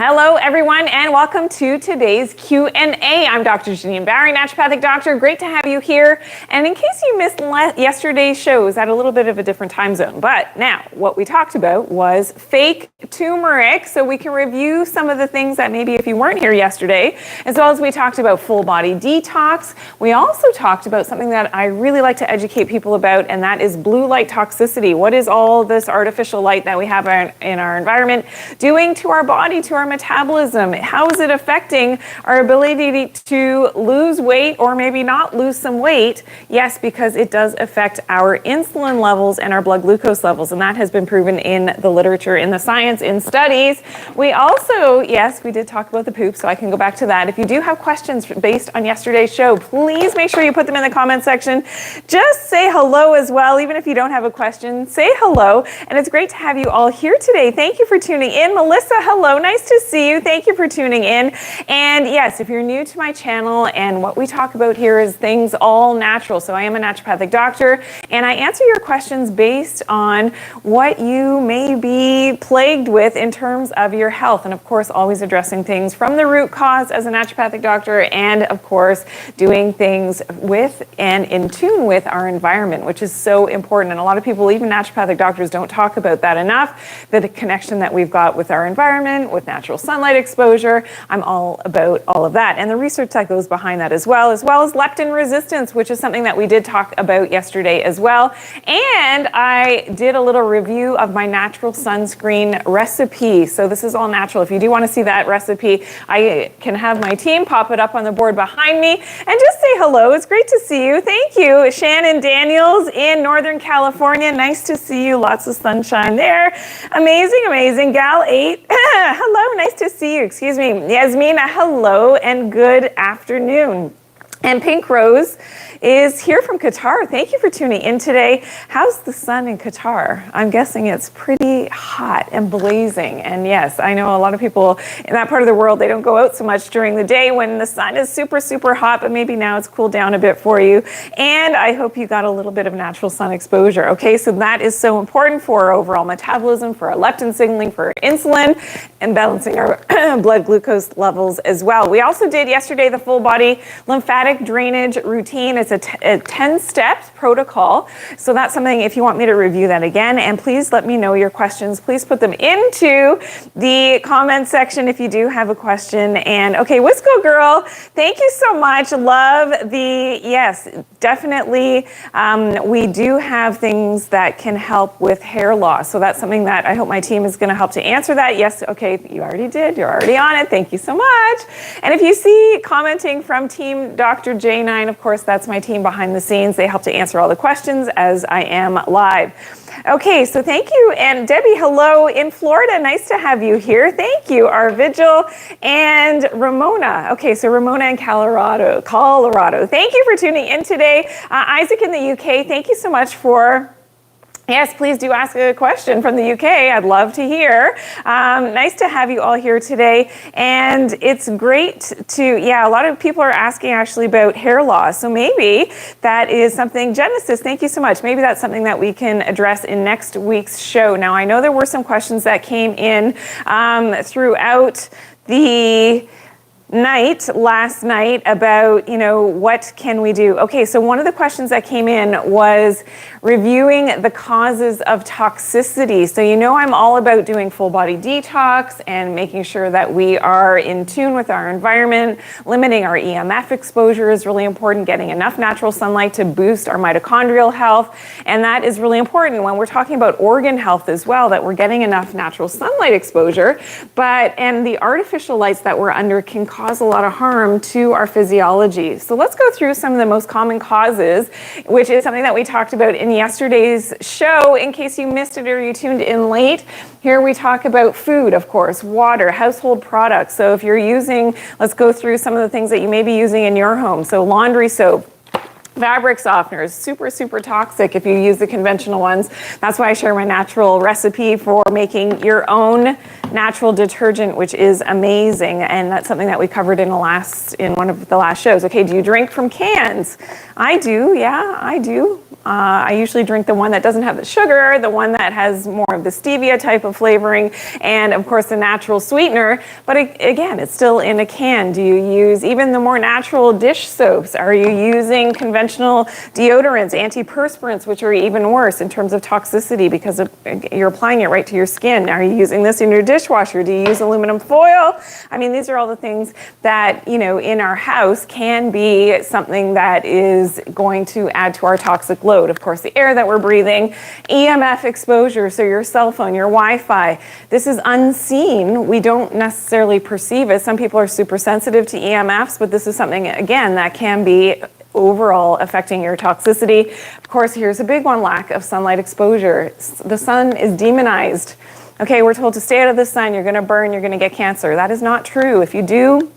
Hello, everyone, and welcome to today's Q&A. I'm Dr. Janine Bowring, naturopathic doctor. Great to have you here. And in case you missed yesterday's shows at a little bit of a different time zone, but now what we talked about was fake turmeric, so we can review some of the things that maybe if you weren't here yesterday, as well as we talked about full body detox. We also talked about something that I really like to educate people about, and that is blue light toxicity. What is all this artificial light that we have in our environment doing to our body, to our metabolism? How is it affecting our ability to lose weight or maybe not lose some weight? Yes, because it does affect our insulin levels and our blood glucose levels, and that has been proven in the literature, in the science, in studies. We also, yes, we did talk about the poop, so I can go back to that. If you do have questions based on yesterday's show, please make sure you put them in the comment section. Just say hello as well. Even if you don't have a question, say hello. And it's great to have you all here today. Thank you for tuning in. Melissa, hello. Nice to see you. Thank you for tuning in. And yes, if you're new to my channel, and what we talk about here is things all natural. So I am a naturopathic doctor, and I answer your questions based on what you may be plagued with in terms of your health. And of course, always addressing things from the root cause as a naturopathic doctor, and of course, doing things with and in tune with our environment, which is so important. And a lot of people, even naturopathic doctors, don't talk about that enough, the connection that we've got with our environment, with natural sunlight exposure. I'm all about all of that. And the research that goes behind that as well as leptin resistance, which is something that we did talk about yesterday as well. And I did a little review of my natural sunscreen recipe. So this is all natural. If you do want to see that recipe, I can have my team pop it up on the board behind me and just say hello. It's great to see you. Thank you. Shannon Daniels in Northern California. Nice to see you. Lots of sunshine there. Amazing, amazing. Gal 8. Hello. Nice to see you. Excuse me. Yasmina, hello and good afternoon. And Pink Rose is here from Qatar. Thank you for tuning in today. How's the sun in Qatar? I'm guessing it's pretty hot and blazing. And yes, I know a lot of people in that part of the world, they don't go out so much during the day when the sun is super, super hot, but maybe now it's cooled down a bit for you. And I hope you got a little bit of natural sun exposure. Okay, so that is so important for our overall metabolism, for our leptin signaling, for our insulin, and balancing our blood glucose levels as well. We also did yesterday the full body lymphatic drainage routine. It's a 10-step protocol. So that's something, if you want me to review that again, and please let me know your questions. Please put them into the comment section if you do have a question. And okay, Wisco Girl, thank you so much. Love the, yes, definitely. We do have things that can help with hair loss. So that's something that I hope my team is going to help to answer that. Yes, okay, you already did. You're already on it. Thank you so much. And if you see commenting from Team Dr. J9, of course, that's my team behind the scenes. They help to answer all the questions as I am live. Okay, so thank you. And Debbie, hello in Florida. Nice to have you here. Thank you. Our Vigil and Ramona. Okay, so Ramona in Colorado. Thank you for tuning in today. Isaac in the UK, thank you so much for... Yes, please do ask a question from the UK. I'd love to hear. Nice to have you all here today. And it's great to, yeah, a lot of people are asking actually about hair loss. So maybe that is something, Genesis, thank you so much. Maybe that's something that we can address in next week's show. Now, I know there were some questions that came in throughout the last night about, what can we do? Okay, so one of the questions that came in was reviewing the causes of toxicity. So I'm all about doing full body detox and making sure that we are in tune with our environment. Limiting our EMF exposure is really important, getting enough natural sunlight to boost our mitochondrial health. And that is really important when we're talking about organ health as well, that we're getting enough natural sunlight exposure. And the artificial lights that we're under can cause a lot of harm to our physiology. So let's go through some of the most common causes, which is something that we talked about in yesterday's show. In case you missed it or you tuned in late, here we talk about food, of course, water, household products. So if you're using, let's go through some of the things that you may be using in your home. So laundry soap, fabric softeners, super, super toxic if you use the conventional ones. That's why I share my natural recipe for making your own natural detergent, which is amazing, and that's something that we covered in one of the last shows. Okay, do you drink from cans? I do, yeah, I do. I usually drink the one that doesn't have the sugar, the one that has more of the stevia type of flavoring, and of course the natural sweetener. But again, it's still in a can. Do you use even the more natural dish soaps? Are you using conventional deodorants, antiperspirants, which are even worse in terms of toxicity because you're applying it right to your skin? Are you using this in your dishwasher? Do you use aluminum foil? I mean, these are all the things that, in our house can be something that is going to add to our toxic load. Of course, the air that we're breathing, EMF exposure, so your cell phone, your Wi-Fi. This is unseen. We don't necessarily perceive it. Some people are super sensitive to EMFs, but this is something, again, that can be overall affecting your toxicity. Of course, here's a big one, lack of sunlight exposure. The sun is demonized. Okay, we're told to stay out of the sun, you're gonna burn, you're gonna get cancer. That is not true. If you do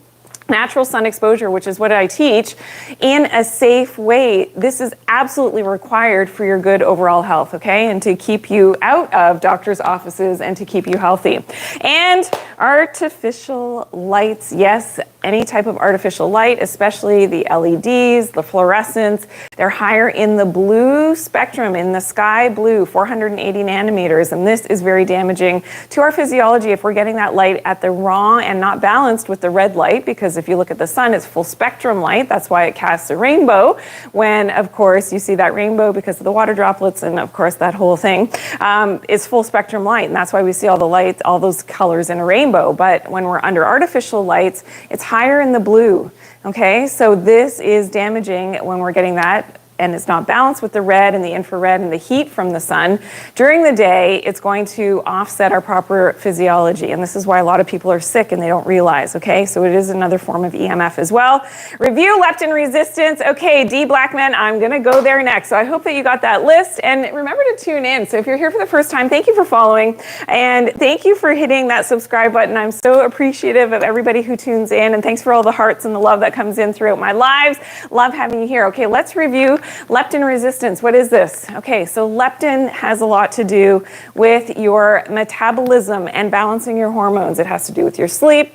natural sun exposure, which is what I teach, in a safe way, this is absolutely required for your good overall health, okay? And to keep you out of doctors' offices and to keep you healthy. And artificial lights, yes, any type of artificial light, especially the LEDs, the fluorescents, they're higher in the blue spectrum, in the sky blue, 480 nanometers, and this is very damaging to our physiology if we're getting that light at the wrong and not balanced with the red light, because if you look at the sun, it's full spectrum light. That's why it casts a rainbow when, of course, you see that rainbow because of the water droplets and, of course, that whole thing is full spectrum light, and that's why we see all the lights, all those colors in a rainbow. But when we're under artificial lights, it's higher in the blue, okay? So this is damaging when we're getting that, and it's not balanced with the red and the infrared and the heat from the sun. During the day, it's going to offset our proper physiology, and this is why a lot of people are sick and they don't realize, okay? So it is another form of EMF as well. Review leptin resistance. Okay, D. Blackman, I'm gonna go there next. So I hope that you got that list, and remember to tune in. So if you're here for the first time, thank you for following, and thank you for hitting that subscribe button. I'm so appreciative of everybody who tunes in, and thanks for all the hearts and the love that comes in throughout my lives. Love having you here. Okay, let's review leptin resistance. What is this? Okay, so leptin has a lot to do with your metabolism and balancing your hormones. It has to do with your sleep,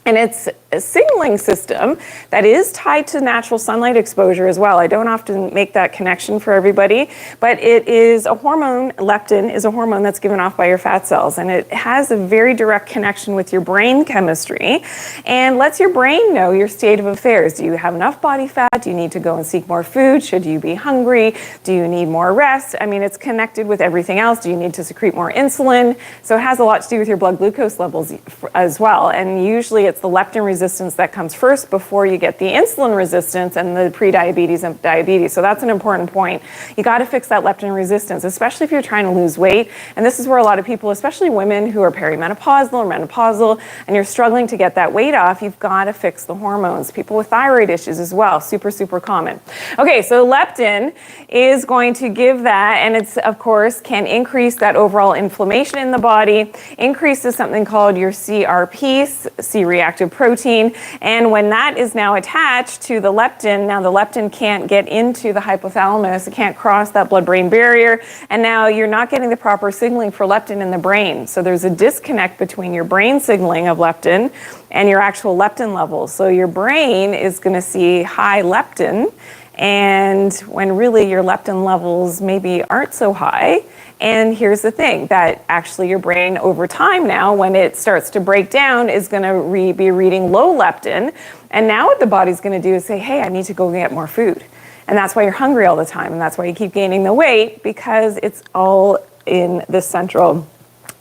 and it's a signaling system that is tied to natural sunlight exposure as well. I don't often make that connection for everybody, but it is a hormone. Leptin is a hormone that's given off by your fat cells, and it has a very direct connection with your brain chemistry and lets your brain know your state of affairs. Do you have enough body fat? Do you need to go and seek more food? Should you be hungry? Do you need more rest? I mean, it's connected with everything else. Do you need to secrete more insulin? So it has a lot to do with your blood glucose levels as well, and usually it's the leptin resistance that comes first before you get the insulin resistance and the pre-diabetes and diabetes. So that's an important point. You got to fix that leptin resistance, especially if you're trying to lose weight. And this is where a lot of people, especially women who are perimenopausal or menopausal, and you're struggling to get that weight off, you've got to fix the hormones. People with thyroid issues as well, super, super common. Okay, so leptin is going to give that, and it's, of course, can increase that overall inflammation in the body, increases something called your CRP, C-reactive protein, and when that is now attached to the leptin, now the leptin can't get into the hypothalamus, it can't cross that blood-brain barrier, and now you're not getting the proper signaling for leptin in the brain. So there's a disconnect between your brain signaling of leptin and your actual leptin levels. So your brain is going to see high leptin, and when really your leptin levels maybe aren't so high. And here's the thing, that actually your brain over time now, when it starts to break down, is going to be reading low leptin. And now what the body's going to do is say, hey, I need to go get more food. And that's why you're hungry all the time. And that's why you keep gaining the weight, because it's all in the central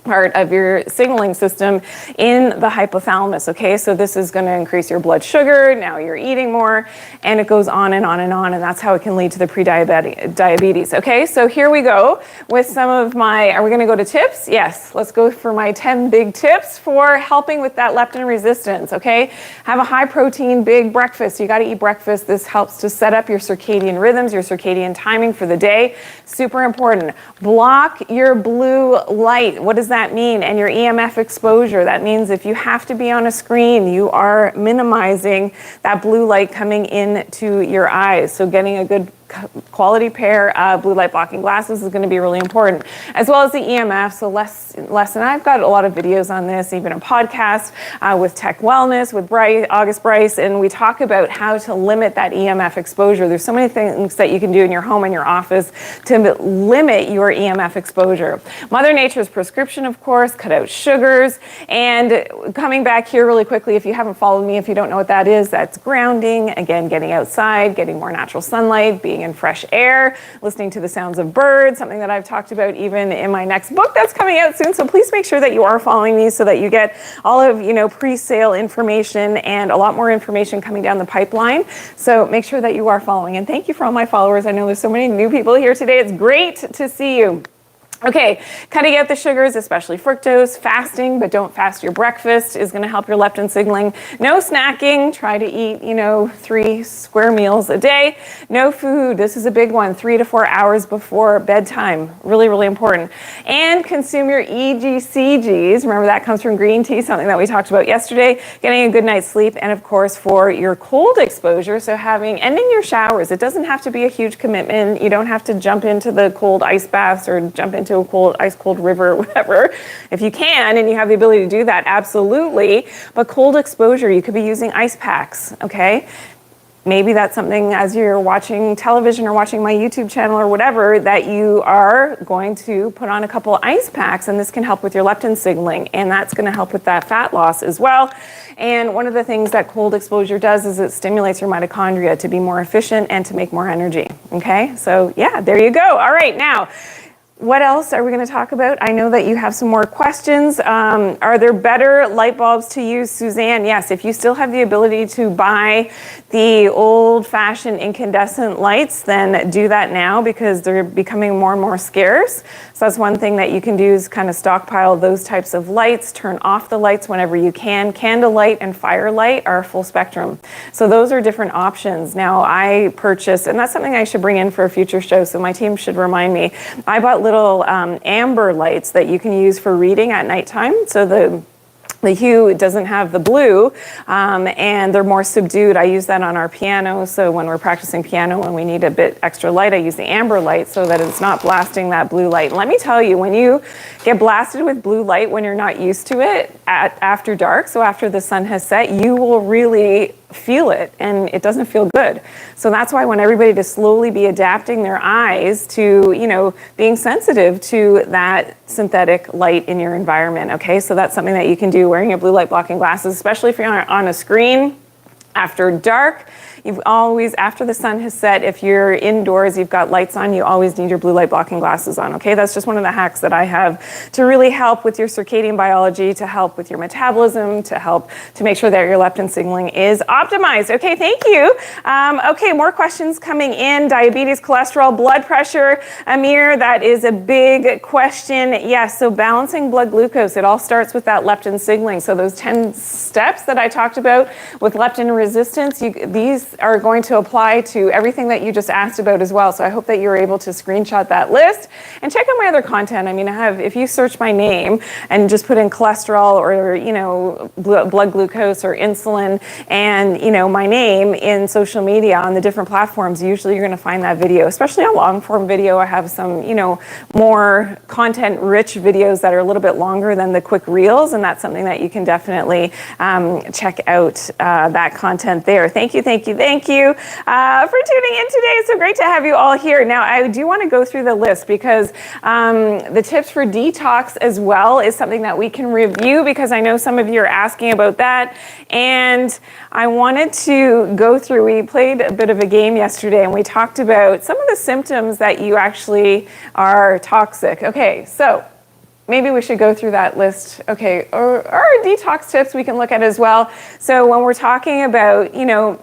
part of your signaling system in the hypothalamus, okay? So this is going to increase your blood sugar, now you're eating more, and it goes on and on and on, and that's how it can lead to the diabetes, okay? So here we go with some of my, are we going to go to tips? Yes, let's go for my 10 big tips for helping with that leptin resistance, okay? Have a high protein, big breakfast. You got to eat breakfast. This helps to set up your circadian rhythms, your circadian timing for the day. Super important. Block your blue light. What does that mean? And your EMF exposure. That means if you have to be on a screen, you are minimizing that blue light coming into your eyes. So getting a good quality pair of blue light blocking glasses is going to be really important, as well as the EMF. So less, and I've got a lot of videos on this, even a podcast with Tech Wellness with August Bryce, and we talk about how to limit that EMF exposure. There's so many things that you can do in your home and your office to limit your EMF exposure. Mother Nature's prescription, of course, cut out sugars. And coming back here really quickly, if you haven't followed me, if you don't know what that is, that's grounding. Again, getting outside, getting more natural sunlight, being in fresh air, listening to the sounds of birds, something that I've talked about even in my next book that's coming out soon. So please make sure that you are following these so that you get all of, pre-sale information and a lot more information coming down the pipeline. So make sure that you are following. And thank you for all my followers. I know there's so many new people here today. It's great to see you. Okay, cutting out the sugars, especially fructose. Fasting, but don't fast your breakfast, is going to help your leptin signaling. No snacking. Try to eat, 3 square meals a day. No food. This is a big one. 3 to 4 hours before bedtime. Really, really important. And consume your EGCGs. Remember, that comes from green tea, something that we talked about yesterday. Getting a good night's sleep, and of course, for your cold exposure, so ending your showers. It doesn't have to be a huge commitment. You don't have to jump into the cold ice baths or jump into a ice cold river or whatever. If you can and you have the ability to do that, absolutely. But cold exposure, you could be using ice packs, okay? Maybe that's something as you're watching television or watching my YouTube channel or whatever, that you are going to put on a couple ice packs, and this can help with your leptin signaling, and that's going to help with that fat loss as well. And one of the things that cold exposure does is it stimulates your mitochondria to be more efficient and to make more energy, okay? So yeah, there you go. All right, now, what else are we going to talk about? I know that you have some more questions. Are there better light bulbs to use, Suzanne? Yes, if you still have the ability to buy the old-fashioned incandescent lights, then do that now, because they're becoming more and more scarce. So that's one thing that you can do, is kind of stockpile those types of lights, turn off the lights whenever you can. Candlelight and firelight are full spectrum. So those are different options. Now I purchased, and that's something I should bring in for a future show, so my team should remind me. I bought little amber lights that you can use for reading at nighttime. So the hue doesn't have the blue, and they're more subdued. I use that on our piano, so when we're practicing piano and we need a bit extra light, I use the amber light so that it's not blasting that blue light. Let me tell you, when you get blasted with blue light when you're not used to it after dark, so after the sun has set, you will really feel it, and it doesn't feel good. So that's why I want everybody to slowly be adapting their eyes to, being sensitive to that synthetic light in your environment, okay? So that's something that you can do, wearing your blue light blocking glasses, especially if you're on a screen after dark. You've always, after the sun has set, if you're indoors, you've got lights on, you always need your blue light blocking glasses on, okay? That's just one of the hacks that I have to really help with your circadian biology, to help with your metabolism, to help to make sure that your leptin signaling is optimized. Okay, thank you. Okay, more questions coming in. Diabetes, cholesterol, blood pressure. Amir, that is a big question. Yes, so balancing blood glucose, it all starts with that leptin signaling. So those 10 steps that I talked about with leptin resistance, these are going to apply to everything that you just asked about as well. So I hope that you're able to screenshot that list and check out my other content. I mean, if you search my name and just put in cholesterol or, blood glucose or insulin and, my name in social media on the different platforms, usually you're going to find that video, especially on long form video. I have some, more content rich videos that are a little bit longer than the quick reels. And that's something that you can definitely check out that content there. Thank you for tuning in today. It's so great to have you all here. Now, I do want to go through the list because the tips for detox as well is something that we can review, because I know some of you are asking about that. And I wanted to go through, we played a bit of a game yesterday and we talked about some of the symptoms that you actually are toxic. Okay, so maybe we should go through that list. Okay, or detox tips we can look at as well. So when we're talking about,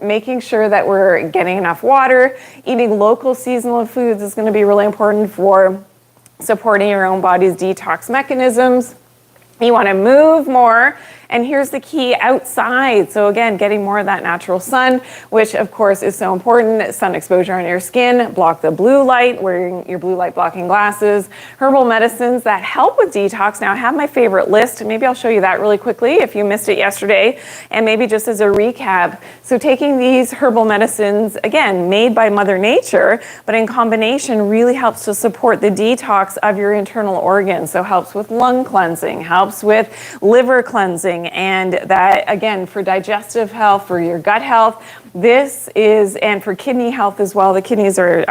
making sure that we're getting enough water, eating local seasonal foods is going to be really important for supporting your own body's detox mechanisms. You want to move more And here's the key: outside. So again, getting more of that natural sun, which of course is so important. Sun exposure on your skin, block the blue light, wearing your blue light blocking glasses, herbal medicines that help with detox. Now I have my favorite list. Maybe I'll show you that really quickly if you missed it yesterday, and maybe just as a recap. So taking these herbal medicines, again, made by Mother Nature, but in combination really helps to support the detox of your internal organs. So helps with lung cleansing, helps with liver cleansing, and that again for digestive health, for your gut health. This is, and for kidney health as well. The kidneys are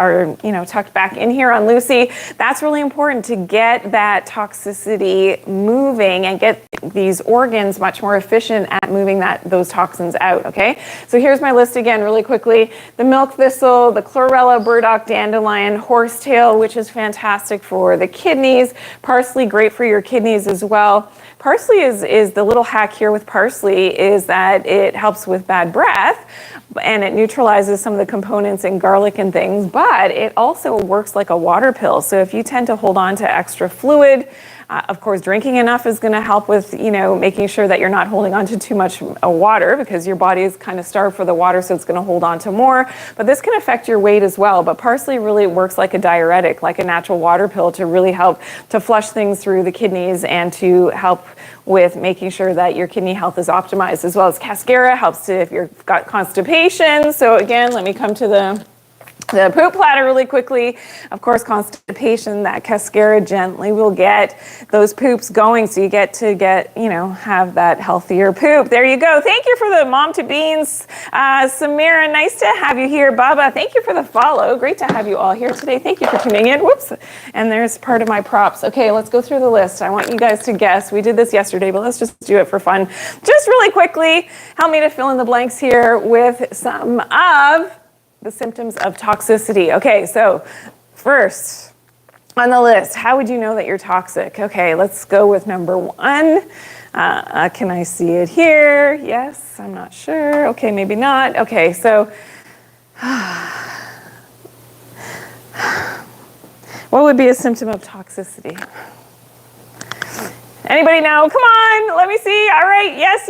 tucked back in here on Lucy. That's really important to get that toxicity moving and get these organs much more efficient at moving those toxins out, okay? So here's my list again really quickly. The milk thistle, the chlorella, burdock, dandelion, horsetail, which is fantastic for the kidneys. Parsley, great for your kidneys as well. Parsley is the little hack here with parsley is that it helps with bad breath, and it neutralizes some of the components in garlic and things, but it also works like a water pill. So if you tend to hold on to extra fluid, of course, drinking enough is going to help with, making sure that you're not holding on to too much water, because your body is kind of starved for the water, so it's going to hold on to more. But this can affect your weight as well. But parsley really works like a diuretic, like a natural water pill, to really help to flush things through the kidneys and to help with making sure that your kidney health is optimized, as well as cascara helps if you've got constipation. So again, let me come to the poop platter really quickly. Of course, constipation, that cascara gently will get those poops going, so you get to have that healthier poop. There you go. Thank you for the mom to beans. Samira, nice to have you here. Baba, thank you for the follow. Great to have you all here today. Thank you for tuning in. Whoops. And there's part of my props. Okay, let's go through the list. I want you guys to guess. We did this yesterday, but let's just do it for fun. Just really quickly, help me to fill in the blanks here with some of the symptoms of toxicity. Okay, so first on the list, how would you know that you're toxic? Okay, let's go with number one. Can I see it here? Yes, I'm not sure. Okay, maybe not. Okay, so what would be a symptom of toxicity? Anybody know? Come on, let me see. All right, yes.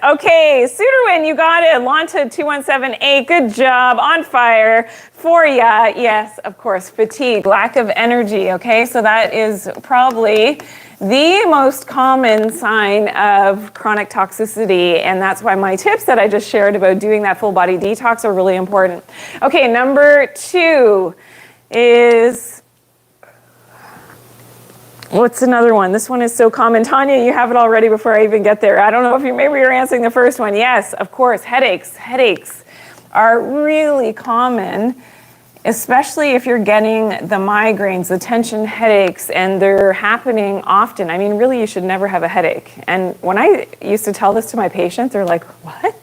Okay, Suderwin, you got it. Lanta 2178, good job, on fire for ya. Yes, of course, fatigue, lack of energy, okay? So that is probably the most common sign of chronic toxicity, and that's why my tips that I just shared about doing that full body detox are really important. Okay, number two is, what's another one? This one is so common. Tanya, you have it already before I even get there. I don't know if maybe you're answering the first one. Yes, of course, headaches. Headaches are really common, especially if you're getting the migraines, the tension headaches, and they're happening often. I mean, really, you should never have a headache. And when I used to tell this to my patients, they're like, what?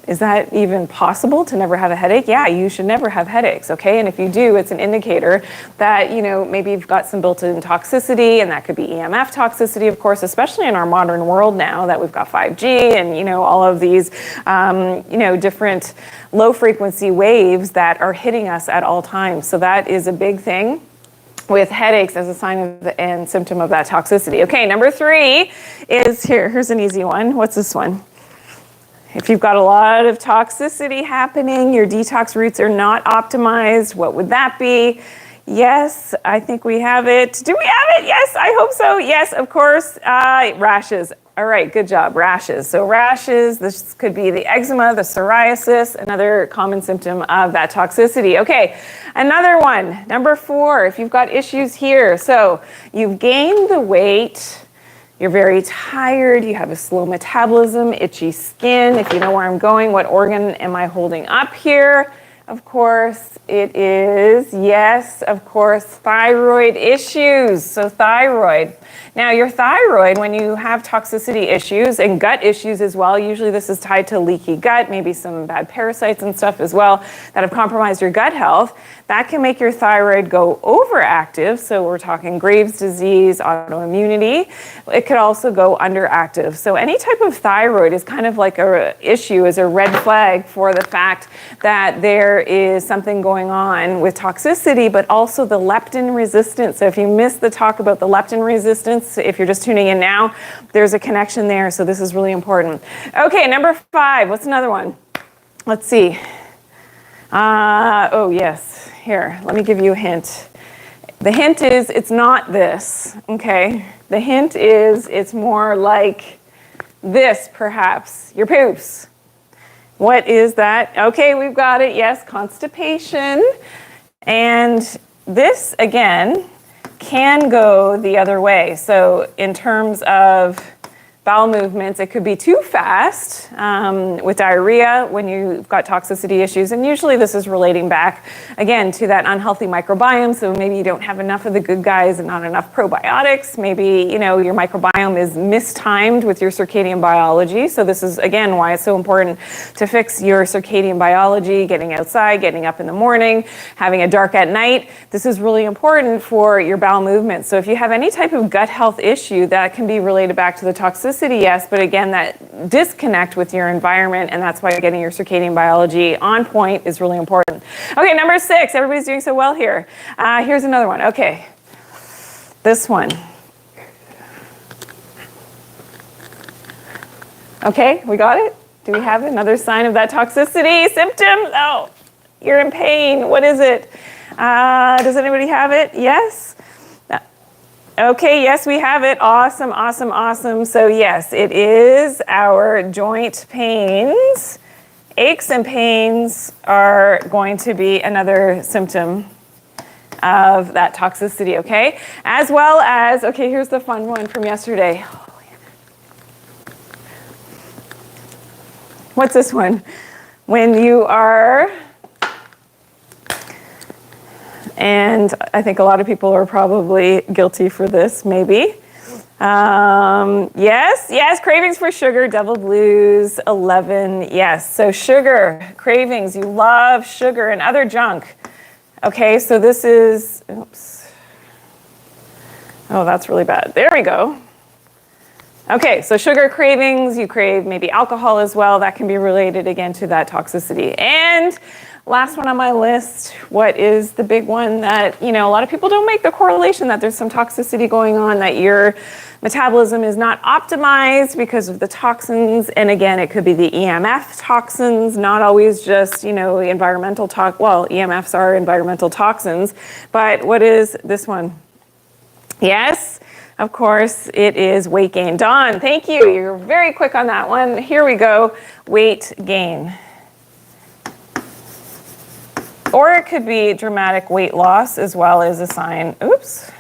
Is that even possible to never have a headache? Yeah, you should never have headaches, okay? And if you do, it's an indicator that, maybe you've got some built-in toxicity, and that could be EMF toxicity, of course, especially in our modern world now that we've got 5G and, all of these, different low-frequency waves that are hitting us at all times. So that is a big thing with headaches as a sign of and symptom of that toxicity. Okay, number three is here's an easy one. What's this one? If you've got a lot of toxicity happening, your detox routes are not optimized, what would that be? Yes, I think we have it. Do we have it? Yes, I hope so. Yes, of course. Rashes. All right, good job. Rashes. So rashes, this could be the eczema, the psoriasis, another common symptom of that toxicity. Okay, another one, number four, if you've got issues here. So you've gained the weight, you're very tired, you have a slow metabolism, itchy skin. If you know where I'm going, what organ am I holding up here? Of course, it is, yes, of course, thyroid issues. So thyroid. Now, your thyroid, when you have toxicity issues and gut issues as well, usually this is tied to leaky gut, maybe some bad parasites and stuff as well that have compromised your gut health. That can make your thyroid go overactive. So we're talking Graves' disease, autoimmunity. It could also go underactive. So any type of thyroid is kind of like a issue, is a red flag for the fact that there is something going on with toxicity, but also the leptin resistance. So if you missed the talk about the leptin resistance, resistance. If you're just tuning in now, there's a connection there, so this is really important. Okay, number 5, what's another one? Let's see. Oh yes, here, let me give you a hint. The hint is it's not this, okay? The hint is it's more like this, perhaps, your poops. What is that? Okay, we've got it, yes, constipation. And this, again, can go the other way. So in terms of bowel movements, it could be too fast with diarrhea when you've got toxicity issues. And usually this is relating back, again, to that unhealthy microbiome. So maybe you don't have enough of the good guys and not enough probiotics. Maybe, your microbiome is mistimed with your circadian biology. So this is, again, why it's so important to fix your circadian biology, getting outside, getting up in the morning, having a dark at night. This is really important for your bowel movement. So if you have any type of gut health issue, that can be related back to the toxicity. Yes, but again, that disconnect with your environment, and that's why getting your circadian biology on point is really important. Okay, number 6, everybody's doing so well here. Here's another one. Okay, this one. Okay, we got it? Do we have another sign of that toxicity? Symptoms? Oh, you're in pain. What is it? Does anybody have it? Yes? Okay, yes, we have it. Awesome, awesome, awesome. So yes, it is our joint pains. Aches and pains are going to be another symptom of that toxicity, okay? As well as, okay, here's the fun one from yesterday. What's this one? When you are... And I think a lot of people are probably guilty for this, maybe. Yes, cravings for sugar, double blues, 11, yes. So sugar, cravings, you love sugar and other junk. Okay, so this is, oops. Oh, that's really bad. There we go. Okay, so sugar cravings, you crave maybe alcohol as well. That can be related again to that toxicity. And last one on my list, what is the big one that, a lot of people don't make the correlation that there's some toxicity going on, that your metabolism is not optimized because of the toxins. And again, it could be the EMF toxins, not always just, environmental well, EMFs are environmental toxins, but what is this one? Yes, of course, it is weight gain. Dawn, thank you. You're very quick on that one. Here we go, weight gain. Or it could be dramatic weight loss as well as a sign. Oops.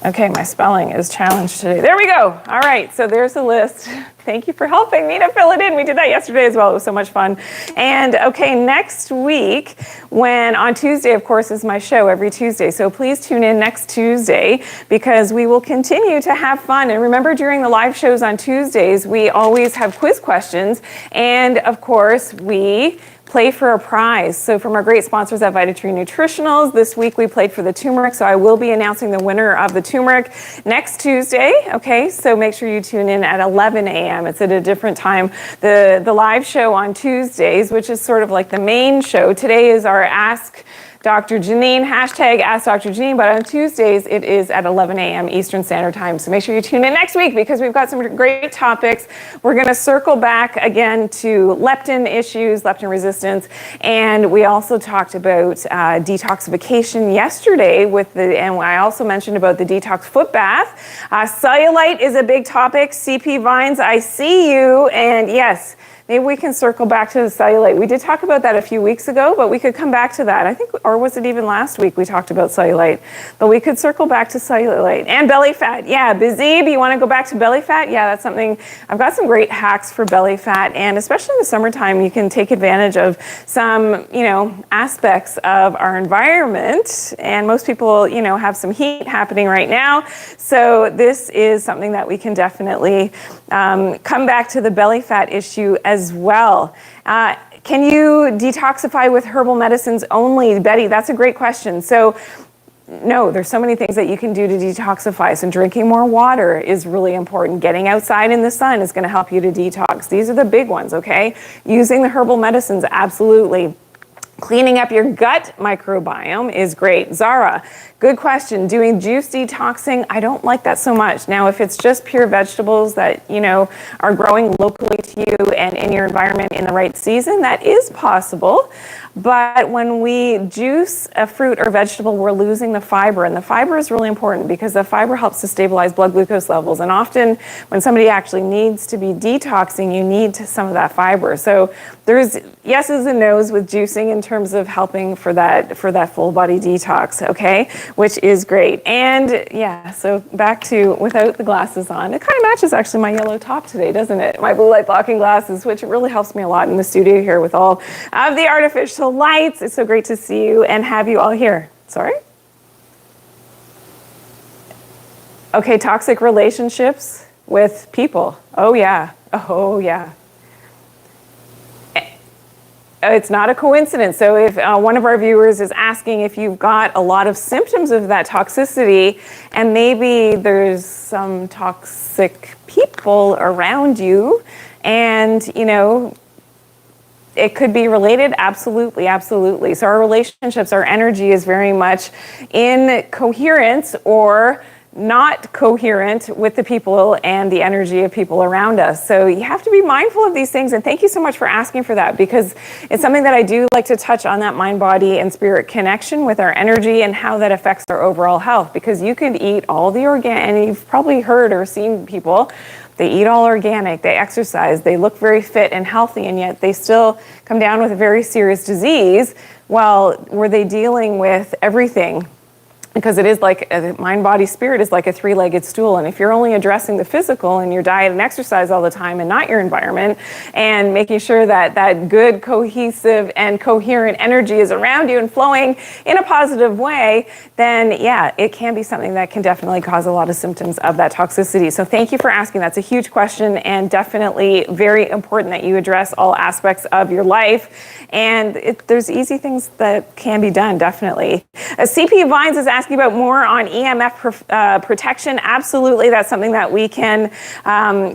Okay, my spelling is challenged today. There we go. All right, so there's a list. Thank you for helping me to fill it in. We did that yesterday as well. It was so much fun. And okay, next week, on Tuesday, of course, is my show every Tuesday. So please tune in next Tuesday because we will continue to have fun. And remember, during the live shows on Tuesdays, we always have quiz questions. And of course, we play for a prize. So from our great sponsors at Vitatree Nutritionals, this week we played for the turmeric. So I will be announcing the winner of the turmeric next Tuesday. Okay, so make sure you tune in at 11 a.m. It's at a different time. The live show on Tuesdays, which is sort of like the main show. Today is our Ask Dr. Janine, hashtag Ask Dr. Janine, but on Tuesdays it is at 11 a.m. Eastern Standard Time. So make sure you tune in next week because we've got some great topics. We're going to circle back again to leptin issues, leptin resistance, and we also talked about detoxification yesterday and I also mentioned about the detox foot bath. Cellulite is a big topic. CP Vines, I see you, and yes, maybe we can circle back to the cellulite. We did talk about that a few weeks ago, but we could come back to that. I think, or was it even last week we talked about cellulite? But we could circle back to cellulite. And belly fat. Yeah, Bizib, you want to go back to belly fat? Yeah, that's something. I've got some great hacks for belly fat. And especially in the summertime, you can take advantage of some, aspects of our environment. And most people, have some heat happening right now. So this is something that we can definitely come back to the belly fat issue as well. Can you detoxify with herbal medicines only? Betty, that's a great question. So no, there's so many things that you can do to detoxify. So drinking more water is really important. Getting outside in the sun is going to help you to detox. These are the big ones, okay? Using the herbal medicines, absolutely. Cleaning up your gut microbiome is great. Zara, good question. Doing juice detoxing, I don't like that so much. Now, if it's just pure vegetables that, are growing locally to you and in your environment in the right season, that is possible. But when we juice a fruit or vegetable, we're losing the fiber. And the fiber is really important because the fiber helps to stabilize blood glucose levels. And often when somebody actually needs to be detoxing, you need some of that fiber. So there's yeses and nos with juicing in terms of helping for that full body detox, okay? Which is great. And yeah, so back to without the glasses on. It kind of matches actually my yellow top today, doesn't it? My blue light blocking glasses, which really helps me a lot in the studio here with all of the artificial lights. It's so great to see you and have you all here. Sorry? Okay, toxic relationships with people. Oh yeah. Oh yeah. It's not a coincidence. So if one of our viewers is asking if you've got a lot of symptoms of that toxicity and maybe there's some toxic people around you and, it could be related. Absolutely, absolutely. So our relationships, our energy is very much in coherence or not coherent with the people and the energy of people around us. So you have to be mindful of these things. And thank you so much for asking for that, because it's something that I do like to touch on, that mind, body, and spirit connection with our energy and how that affects our overall health. Because you can eat all the organic, and you've probably heard or seen people, they eat all organic, they exercise, they look very fit and healthy, and yet they still come down with a very serious disease. Well, were they dealing with everything? Because it is like mind, body, spirit is like a three-legged stool. And if you're only addressing the physical and your diet and exercise all the time and not your environment, and making sure that that good, cohesive, and coherent energy is around you and flowing in a positive way, then yeah, it can be something that can definitely cause a lot of symptoms of that toxicity. So thank you for asking. That's a huge question, and definitely very important that you address all aspects of your life. And there's easy things that can be done, definitely. CP Vines is asking about more on EMF protection. Absolutely, that's something that we can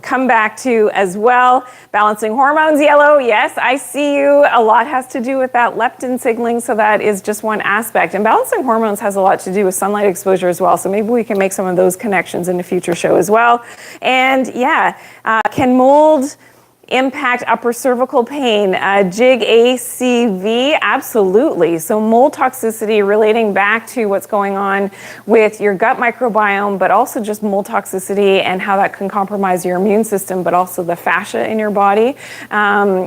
come back to as well. Balancing hormones, yellow, yes, I see you. A lot has to do with that leptin signaling, so that is just one aspect. And balancing hormones has a lot to do with sunlight exposure as well, so maybe we can make some of those connections in a future show as well. And yeah, can mold impact upper cervical pain? JIG ACV, absolutely. So mold toxicity relating back to what's going on with your gut microbiome, but also just mold toxicity and how that can compromise your immune system, but also the fascia in your body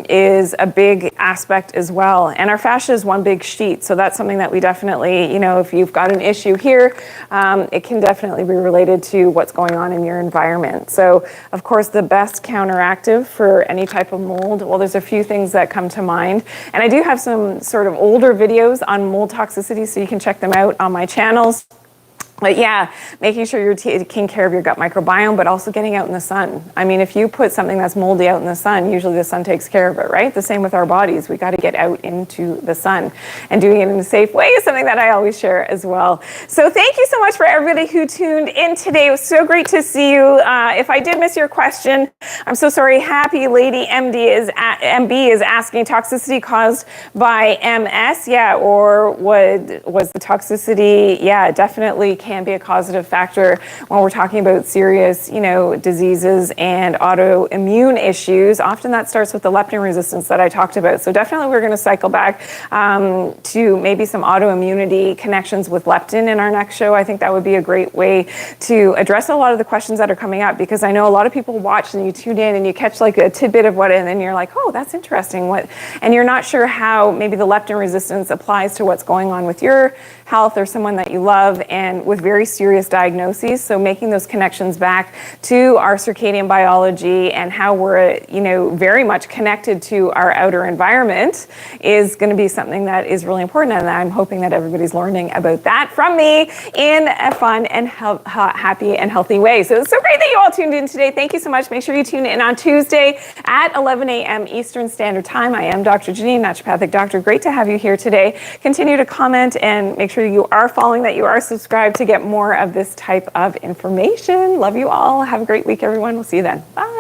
is a big aspect as well. And our fascia is one big sheet, so that's something that we definitely, if you've got an issue here, it can definitely be related to what's going on in your environment. So of course, the best counteractive for any type of mold, well, there's a few things that come to mind. And I do have some sort of older videos on mold toxicity, so you can check them out on my channels. But yeah, making sure you're taking care of your gut microbiome, but also getting out in the sun. I mean, if you put something that's moldy out in the sun, usually the sun takes care of it, right? The same with our bodies. We got to get out into the sun, and doing it in a safe way is something that I always share as well. So thank you so much for everybody who tuned in today. It was so great to see you. If I did miss your question, I'm so sorry. Happy Lady MB is asking, toxicity caused by MS? Yeah, or was the toxicity? Yeah, definitely can be a causative factor when we're talking about serious, diseases and autoimmune issues. Often that starts with the leptin resistance that I talked about. So definitely we're going to cycle back to maybe some autoimmunity connections with leptin in our next show. I think that would be a great way to address a lot of the questions that are coming up, because I know a lot of people watch and you tune in and you catch like a tidbit of what, and then you're like, oh, that's interesting. And you're not sure how maybe the leptin resistance applies to what's going on with your health or someone that you love, and with very serious diagnoses. So making those connections back to our circadian biology and how we're, very much connected to our outer environment is going to be something that is really important. And I'm hoping that everybody's learning about that from me in a fun and happy and healthy way. So it's so great that you all tuned in today. Thank you so much. Make sure you tune in on Tuesday at 11 a.m. Eastern Standard Time. I am Dr. Janine, naturopathic doctor. Great to have you here today. Continue to comment and make sure you are following, that you are subscribed to get more of this type of information. Love you all. Have a great week, everyone. We'll see you then. Bye.